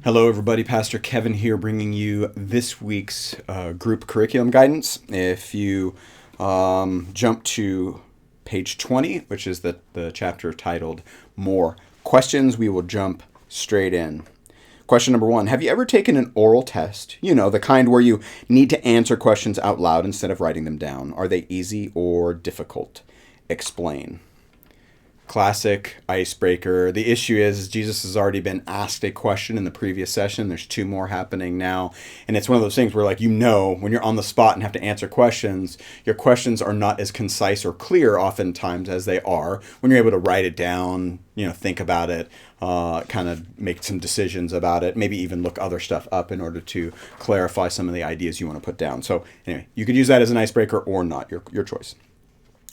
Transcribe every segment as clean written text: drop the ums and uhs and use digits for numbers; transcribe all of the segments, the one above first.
Hello, everybody. Pastor Kevin here, bringing you this week's group curriculum guidance. If you jump to page 20, which is the chapter titled More Questions, we will jump straight in. Question number 1. Have you ever taken an oral test? You know, the kind where you need to answer questions out loud instead of writing them down. Are they easy or difficult? Explain. Classic icebreaker. The issue is Jesus has already been asked a question in the previous session. There's 2 more happening now. And it's one of those things where, like, when you're on the spot and have to answer questions, your questions are not as concise or clear oftentimes as they are when you're able to write it down, think about it, kind of make some decisions about it, maybe even look other stuff up in order to clarify some of the ideas you want to put down. So anyway, you could use that as an icebreaker or not, your choice.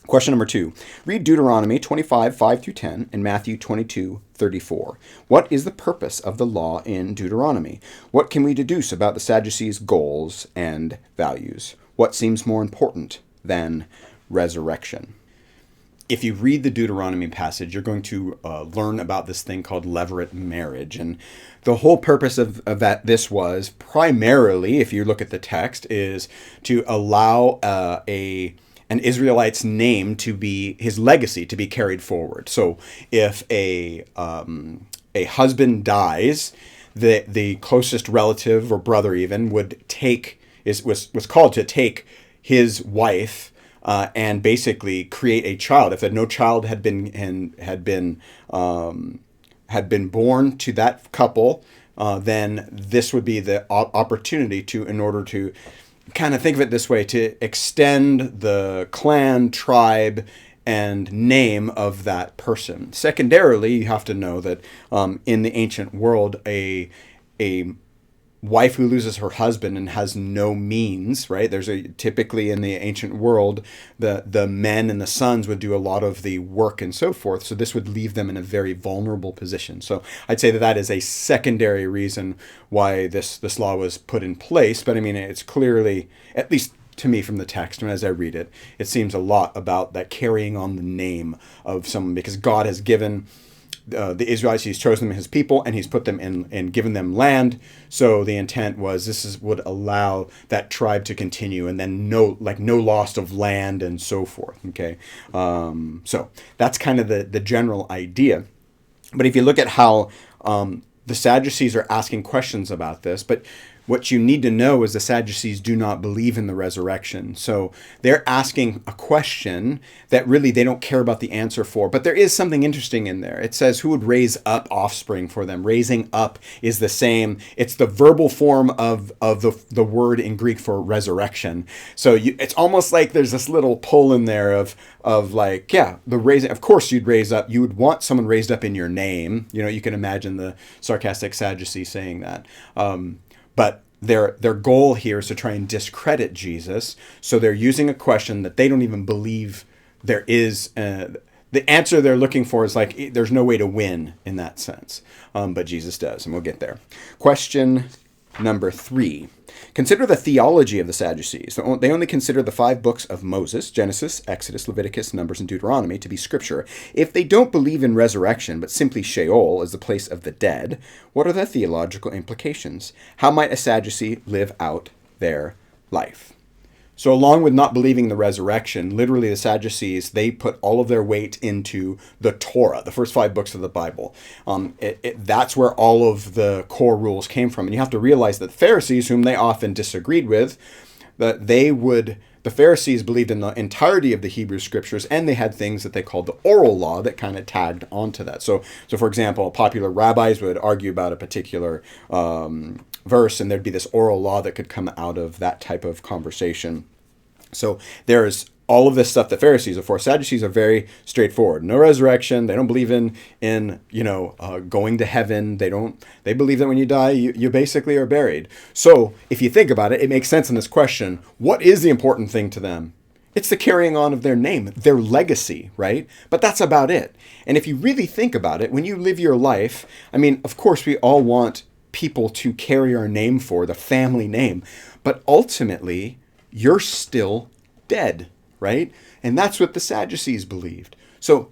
Question number 2. Read Deuteronomy 25, 5 through 10 and Matthew 22, 34. What is the purpose of the law in Deuteronomy? What can we deduce about the Sadducees' goals and values? What seems more important than resurrection? If you read the Deuteronomy passage, you're going to learn about this thing called levirate marriage. And the whole purpose of this was primarily, if you look at the text, is to allow an Israelite's name to be, his legacy to be carried forward. So if a husband dies, the closest relative or brother even was called to take his wife and basically create a child. If no child had been born to that couple, then this would be the opportunity in order to kind of think of it this way, to extend the clan, tribe, and name of that person. Secondarily, you have to know that in the ancient world, a wife who loses her husband and has no means, right? Typically in the ancient world, the men and the sons would do a lot of the work and so forth. So this would leave them in a very vulnerable position. So I'd say that is a secondary reason why this law was put in place. But I mean, it's clearly, at least to me from the text, and as I read it, it seems a lot about that carrying on the name of someone, because God has given the Israelites, he's chosen them as his people, and he's put them in and given them land. So the intent was would allow that tribe to continue, and then no loss of land and so forth. Okay, so that's kind of the general idea. But if you look at how the Sadducees are asking questions about this, but what you need to know is the Sadducees do not believe in the resurrection. So they're asking a question that really they don't care about the answer for. But there is something interesting in there. It says, who would raise up offspring for them? Raising up is the same. It's the verbal form of the word in Greek for resurrection. So it's almost like there's this little pull in there of the raising. Of course you'd raise up. You would want someone raised up in your name. You can imagine the sarcastic Sadducee saying that. But their goal here is to try and discredit Jesus. So they're using a question that they don't even believe there is. The answer they're looking for is like, there's no way to win in that sense. But Jesus does, and we'll get there. Question number 3. Consider the theology of the Sadducees. They only consider the 5 books of Moses, Genesis, Exodus, Leviticus, Numbers, and Deuteronomy, to be scripture. If they don't believe in resurrection, but simply Sheol as the place of the dead, what are the theological implications? How might a Sadducee live out their life? So along with not believing the resurrection, literally the Sadducees, they put all of their weight into the Torah, the first 5 books of the Bible. That's where all of the core rules came from. And you have to realize that the Pharisees, whom they often disagreed with, the Pharisees believed in the entirety of the Hebrew scriptures, and they had things that they called the oral law that kind of tagged onto that. So for example, popular rabbis would argue about a particular verse, and there'd be this oral law that could come out of that type of conversation. So there's all of this stuff the Pharisees are for. Sadducees are very straightforward. No resurrection. They don't believe in going to heaven. They believe that when you die, you basically are buried. So if you think about it, it makes sense in this question. What is the important thing to them? It's the carrying on of their name, their legacy, right? But that's about it. And if you really think about it, when you live your life, I mean, of course, we all want people to carry our name for, the family name. But ultimately, you're still dead, right? And that's what the Sadducees believed. So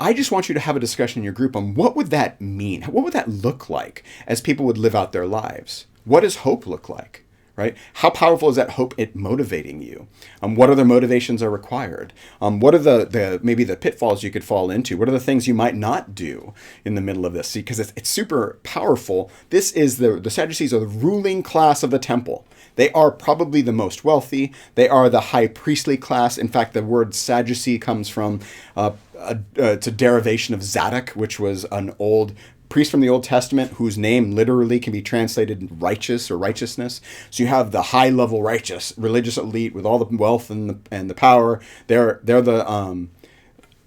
I just want you to have a discussion in your group on what would that mean? What would that look like as people would live out their lives? What does hope look like? Right? How powerful is that hope at motivating you? What other motivations are required? What are the maybe the pitfalls you could fall into? What are the things you might not do in the middle of this? See, because it's super powerful. This is the Sadducees are the ruling class of the temple. They are probably the most wealthy. They are the high priestly class. In fact, the word Sadducee comes from it's a derivation of Zadok, which was an old priest from the Old Testament whose name literally can be translated righteous or righteousness. So you have the high level righteous religious elite with all the wealth and the power. They're the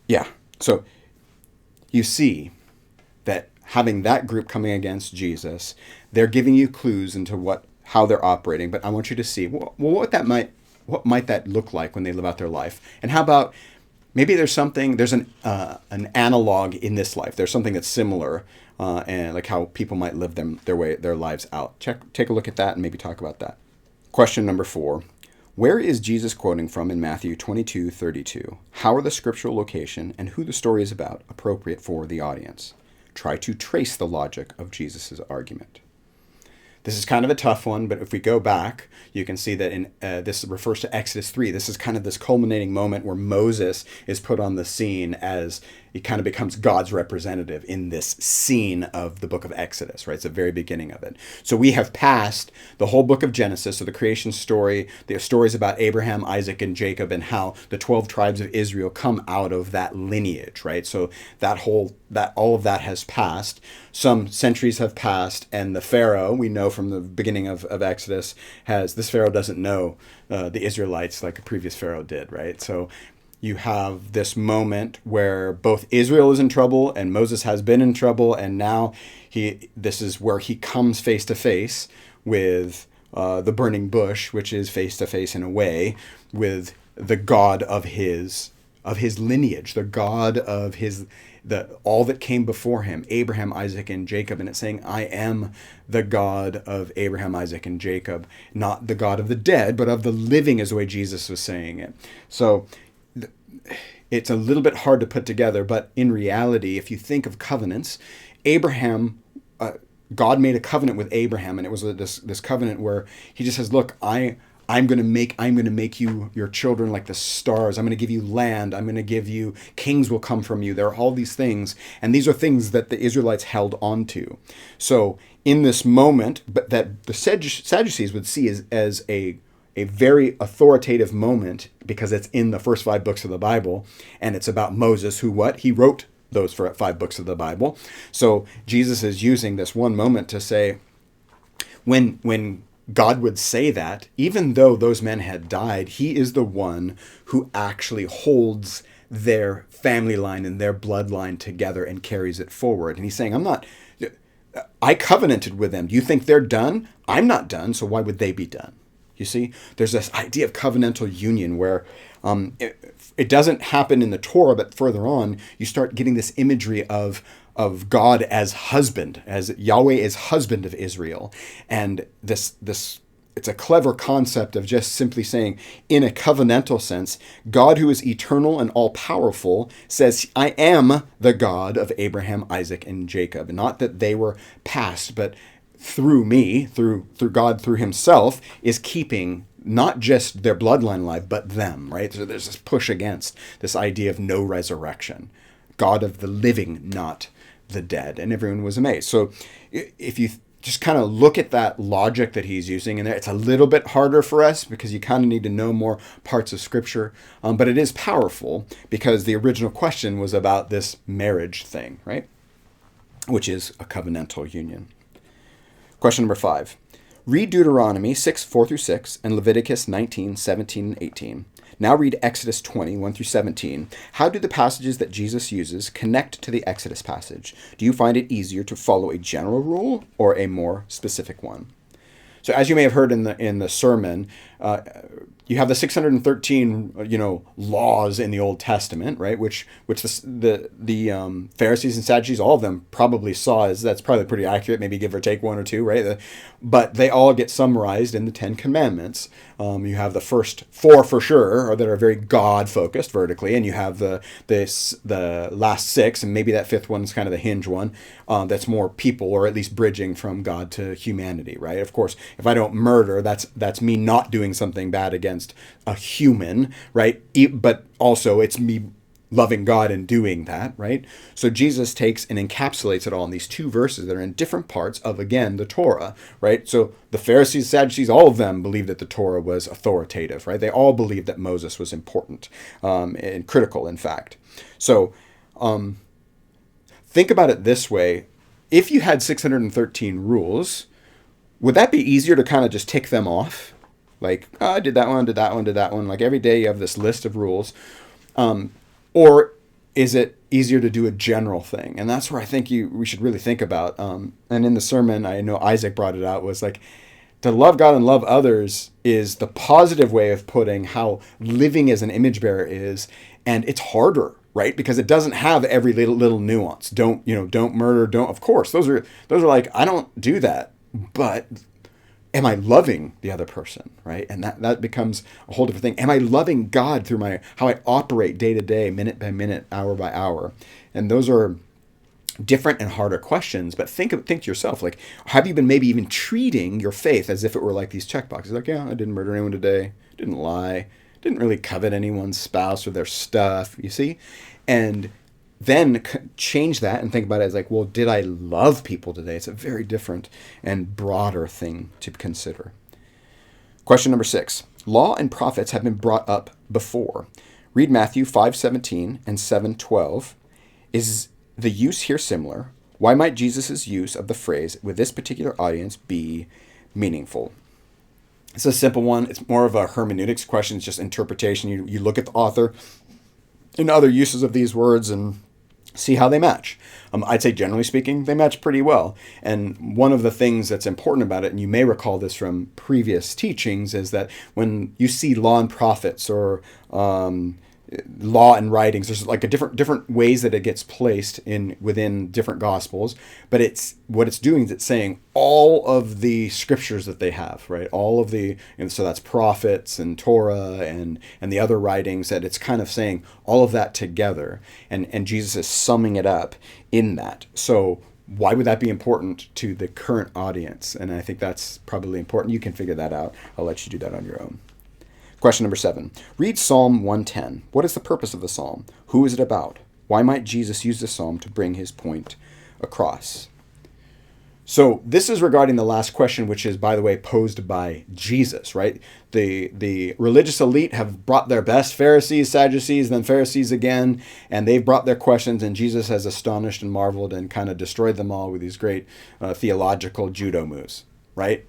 yeah. So you see that having that group coming against Jesus, they're giving you clues into how they're operating. But I want you to see what might that look like when they live out their life, and how about maybe there's an analog in this life. There's something that's similar, and like how people might live their lives out. Take a look at that and maybe talk about that. Question number 4. Where is Jesus quoting from in Matthew 22:32? How are the scriptural location and who the story is about appropriate for the audience? Try to trace the logic of Jesus' argument. This is kind of a tough one, but if we go back, you can see that this refers to Exodus 3. This is kind of this culminating moment where Moses is put on the scene as he kind of becomes God's representative in this scene of the book of Exodus, right? It's the very beginning of it. So we have passed the whole book of Genesis, so the creation story, the stories about Abraham, Isaac, and Jacob, and how the 12 tribes of Israel come out of that lineage, right? So all of that has passed. Some centuries have passed, and the Pharaoh, we know from the beginning of Exodus, this Pharaoh doesn't know the Israelites like a previous Pharaoh did, right? So you have this moment where both Israel is in trouble and Moses has been in trouble, and now this is where he comes face to face with the burning bush, which is face to face in a way with the God of his lineage, the God of all that came before him, Abraham, Isaac, and Jacob. And it's saying, I am the God of Abraham, Isaac, and Jacob, not the God of the dead, but of the living, is the way Jesus was saying it. So it's a little bit hard to put together, but in reality, if you think of covenants, Abraham, God made a covenant with Abraham, and it was this covenant where he just says, look, I'm going to make you your children like the stars. I'm going to give you land. I'm going to give you kings will come from you. There are all these things, and these are things that the Israelites held on to. So in this moment, but that the Sadducees would see as a very authoritative moment, because it's in the first 5 books of the Bible, and it's about Moses, he wrote those 5 books of the Bible. So Jesus is using this one moment to say, when God would say that, even though those men had died, he is the one who actually holds their family line and their bloodline together and carries it forward. And he's saying, I covenanted with them. Do you think they're done? I'm not done, so why would they be done? You see, there's this idea of covenantal union where it doesn't happen in the Torah, but further on, you start getting this imagery of God as husband, as Yahweh is husband of Israel. And this it's a clever concept of just simply saying, in a covenantal sense, God, who is eternal and all-powerful, says, I am the God of Abraham, Isaac, and Jacob. Not that they were past, but through me, through God, through himself, is keeping not just their bloodline alive, but them, right? So there's this push against this idea of no resurrection. God of the living, not the dead. And everyone was amazed. So if you just kind of look at that logic that he's using in there, it's a little bit harder for us because you kind of need to know more parts of Scripture. But it is powerful because the original question was about this marriage thing, right? Which is a covenantal union. Question number 5. Read Deuteronomy 6:4-6 and Leviticus 19:17 and 18. Now read Exodus 20:1-17. How do the passages that Jesus uses connect to the Exodus passage? Do you find it easier to follow a general rule or a more specific one? So as you may have heard in the sermon, you have the 613 laws in the Old Testament, right? Which the Pharisees and Sadducees, all of them probably saw as that's probably pretty accurate, maybe give or take one or two, right? But they all get summarized in the Ten Commandments. You have the first four for sure, or that are very God focused vertically, and you have the last six, and maybe that fifth one's kind of the hinge one, that's more people, or at least bridging from God to humanity, right? Of course, if I don't murder, that's me not doing something bad against a human, right? But also it's me loving God and doing that, right? So Jesus takes and encapsulates it all in these two verses that are in different parts of, again, the Torah, right? So the Pharisees, Sadducees, all of them believed that the Torah was authoritative, right? They all believed that Moses was important and critical, in fact. So think about it this way. If you had 613 rules, would that be easier to kind of just tick them off? Like, oh, I did that one, did that one, did that one. Like every day you have this list of rules. Or is it easier to do a general thing? And that's where I think we should really think about. And in the sermon, I know Isaac brought it out, was like, to love God and love others is the positive way of putting how living as an image bearer is. And it's harder, right? Because it doesn't have every little nuance. Don't murder, of course, those are like, I don't do that, but am I loving the other person, right? And that becomes a whole different thing. Am I loving God through how I operate day to day, minute by minute, hour by hour? And those are different and harder questions, but think to yourself, like, have you been maybe even treating your faith as if it were like these checkboxes? Like, yeah, I didn't murder anyone today, didn't lie, didn't really covet anyone's spouse or their stuff, you see? And then change that and think about it as like, well, did I love people today? It's a very different and broader thing to consider. Question number 6. Law and prophets have been brought up before. Read Matthew 5:17 and 7:12. Is the use here similar? Why might Jesus' use of the phrase with this particular audience be meaningful? It's a simple one. It's more of a hermeneutics question. It's just interpretation. You look at the author and other uses of these words and see how they match. I'd say generally speaking, they match pretty well. And one of the things that's important about it, and you may recall this from previous teachings, is that when you see law and prophets or law and writings, there's like a different ways that it gets placed within different gospels. But what it's doing is it's saying all of the scriptures that they have, right? All of so that's prophets and Torah and the other writings, that it's kind of saying all of that together, and Jesus is summing it up in that. So why would that be important to the current audience? And I think that's probably important. You can figure that out. I'll let you do that on your own. Question number 7. Read Psalm 110. What is the purpose of the psalm? Who is it about? Why might Jesus use the psalm to bring his point across? So this is regarding the last question, which is, by the way, posed by Jesus, right? The religious elite have brought their best, Pharisees, Sadducees, then Pharisees again, and they've brought their questions, and Jesus has astonished and marveled and kind of destroyed them all with these great theological judo moves, right?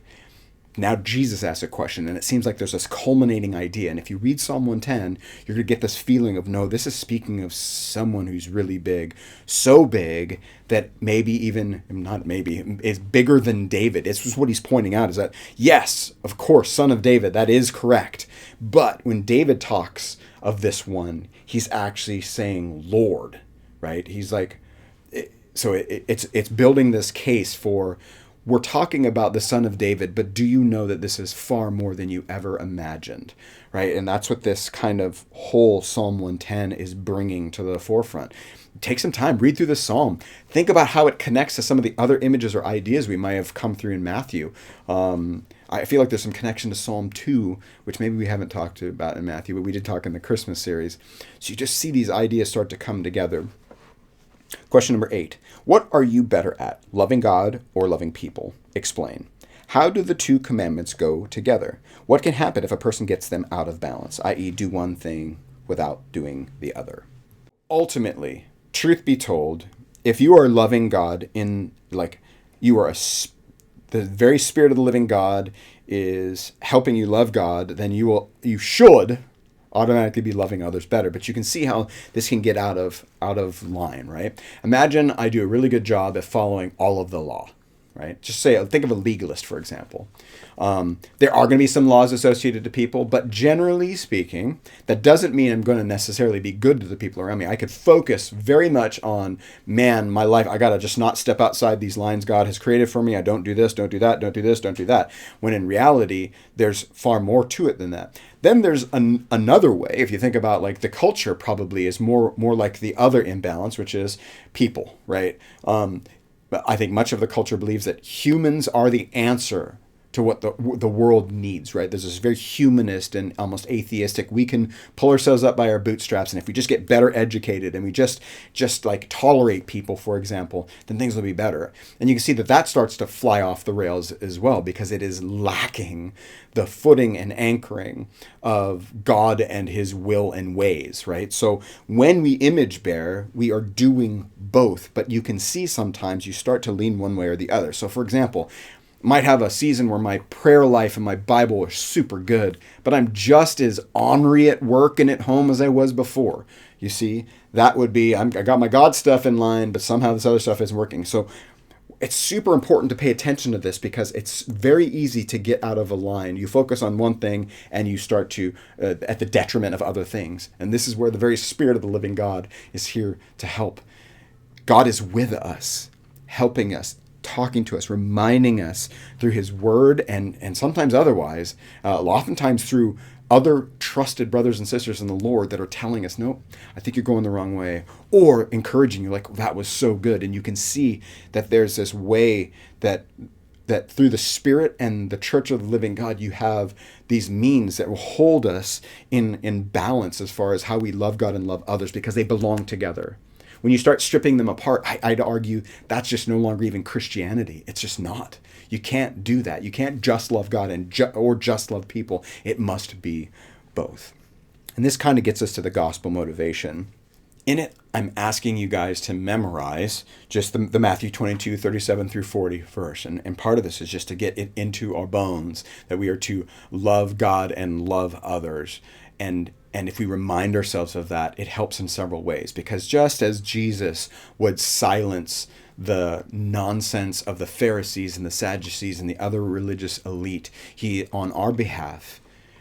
Now Jesus asks a question, and it seems like there's this culminating idea. And if you read Psalm 110, you're going to get this feeling of, no, this is speaking of someone who's really big, so big that is bigger than David. It's just what he's pointing out, is that, yes, of course, son of David, that is correct. But when David talks of this one, he's actually saying Lord, right? He's like, so it's building this case for, we're talking about the son of David, but do you know that this is far more than you ever imagined, right? And that's what this kind of whole Psalm 110 is bringing to the forefront. Take some time, read through the psalm. Think about how it connects to some of the other images or ideas we might have come through in Matthew. I feel like there's some connection to Psalm 2, which maybe we haven't talked about in Matthew, but we did talk in the Christmas series. So you just see these ideas start to come together. Question number 8. What are you better at, loving God or loving people? Explain. How do the two commandments go together? What can happen if a person gets them out of balance, i.e. do one thing without doing the other? Ultimately, truth be told, if you are loving God the very spirit of the living God is helping you love God, then you should automatically be loving others better. But you can see how this can get out of line, right? Imagine I do a really good job at following all of the law, right? Just say, think of a legalist, for example. There are going to be some laws associated to people, but generally speaking, that doesn't mean I'm going to necessarily be good to the people around me. I could focus very much on, man, my life, I got to just not step outside these lines God has created for me. I don't do this, don't do that, don't do this, don't do that. When in reality, there's far more to it than that. Then there's another way. If you think about like the culture probably is more like the other imbalance, which is people, right? But I think much of the culture believes that humans are the answer to what the world needs, right? There's this very humanist and almost atheistic, we can pull ourselves up by our bootstraps, and if we just get better educated and we just like tolerate people, for example, then things will be better. And you can see that starts to fly off the rails as well, because it is lacking the footing and anchoring of God and his will and ways, right? So when we image bear, we are doing both, but you can see sometimes you start to lean one way or the other. So for example, might have a season where my prayer life and my Bible are super good, but I'm just as ornery at work and at home as I was before. You see, that would be, I got my God stuff in line, but somehow this other stuff isn't working. So it's super important to pay attention to this, because it's very easy to get out of a line. You focus on one thing and you start to, at the detriment of other things. And this is where the very Spirit of the living God is here to help. God is with us, helping us, talking to us, reminding us through his word and sometimes otherwise, oftentimes through other trusted brothers and sisters in the Lord that are telling us, no, I think you're going the wrong way, or encouraging you like, that was so good. And you can see that there's this way that through the Spirit and the church of the living God, you have these means that will hold us in balance as far as how we love God and love others, because they belong together. When you start stripping them apart, I'd argue that's just no longer even Christianity. It's just not. You can't do that. You can't just love God or just love people. It must be both. And this kind of gets us to the gospel motivation. In it, I'm asking you guys to memorize just the Matthew 22, 37 through 40 verse. And part of this is just to get it into our bones that we are to love God and love others. And if we remind ourselves of that, it helps in several ways, because just as Jesus would silence the nonsense of the Pharisees and the Sadducees and the other religious elite, he, on our behalf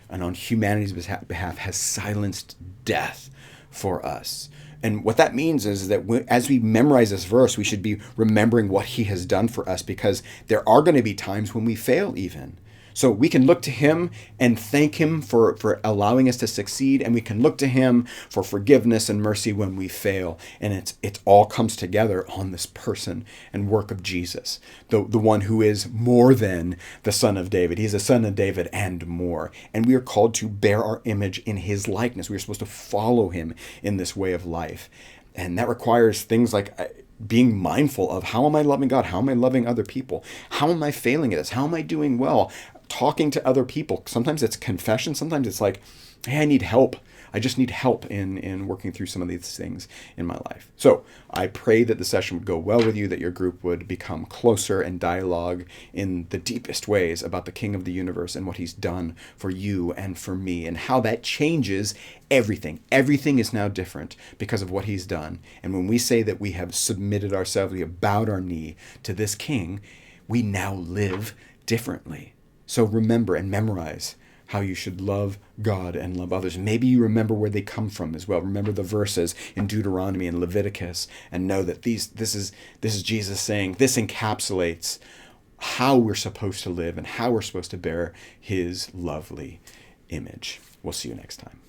and on humanity's behalf, has silenced death for us. And what that means is that as we memorize this verse, we should be remembering what he has done for us, because there are going to be times when we fail even. So we can look to him and thank him for allowing us to succeed, and we can look to him for forgiveness and mercy when we fail. And it all comes together on this person and work of Jesus, the one who is more than the son of David. He's a son of David and more. And we are called to bear our image in his likeness. We are supposed to follow him in this way of life. And that requires things like being mindful of, how am I loving God? How am I loving other people? How am I failing at this? How am I doing well? Talking to other people. Sometimes it's confession. Sometimes it's like, hey, I need help. I just need help in working through some of these things in my life. So I pray that the session would go well with you, that your group would become closer and dialogue in the deepest ways about the King of the universe and what he's done for you and for me, and how that changes everything. Everything is now different because of what he's done. And when we say that we have submitted ourselves, we have bowed our knee to this King, we now live differently. So remember and memorize how you should love God and love others. Maybe you remember where they come from as well. Remember the verses in Deuteronomy and Leviticus, and know that this is Jesus saying, this encapsulates how we're supposed to live and how we're supposed to bear his lovely image. We'll see you next time.